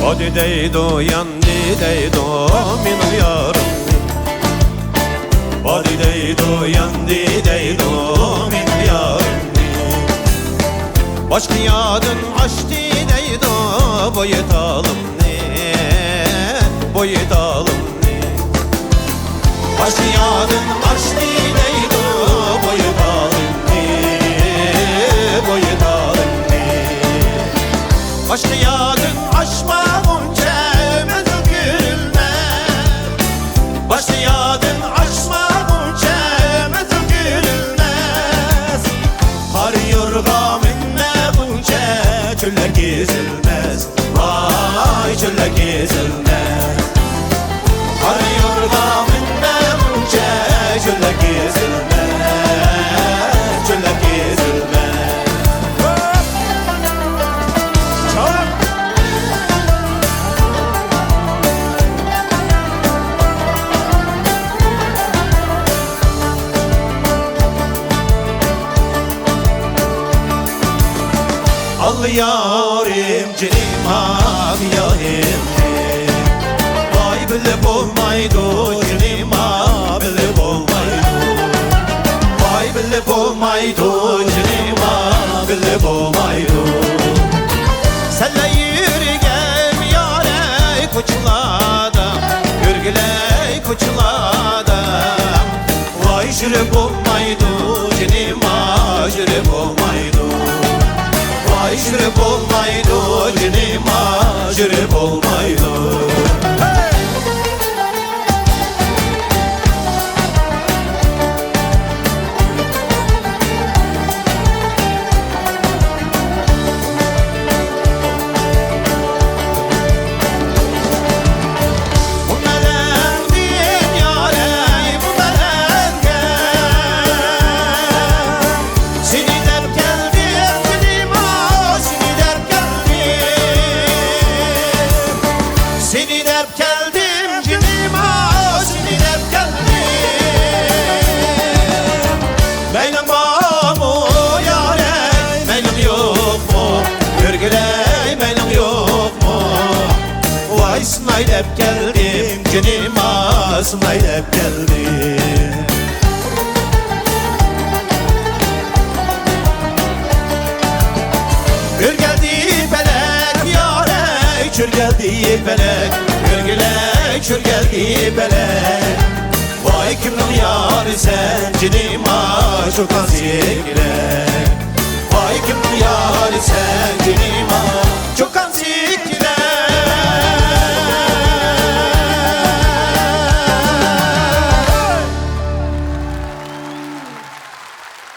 Odi deydo yandi deydo minu yarım. Odi deydo yandi deydo minu yarım. Başka yadın açtı deydo boyetalım ne, boyetalım ne. Başka yadın açtı deydo boyetalım ne, boyetalım ne. Başka yadın açma bunca ömür gülmez. Başka yadın açma bunca ömür gülmez. Har yorga minne bunca çöller gezilmez. Vay çöller gezilmez. Har yorga minne bunca çöller gezilmez. Çöller gezilmez. Al yarim cinim abi yarim. Vay bilip olmaydı cinim abi bilip olmaydı. Vay bilip olmaydı cinim abi bilip olmaydı. Senle yürü gel yare koçlada, yürgüley koçlada. Vay jürep olmaydı cinim abi jürep olmaydı. Vay jürep olmaydı cinim abi jürep olmaydı. Seni derp geldim cinim ağa, seni derp geldim. Benim var mı yâre, benim yok mu? Görgüley benim yok mu? Vay sınay derp geldim cinim ağa, sınay derp geldim. Gör geldi felek yâre, çür geldi felek. Gürgülek çür geldi belek. Vay kimnin yarı sen cinim ağa çok az yekilek. Vay kimnin yarı sen cinim ağa çok az yekilek.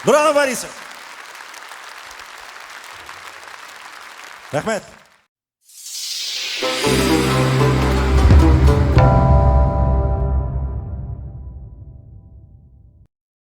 Bravo Borisov. Rahmet.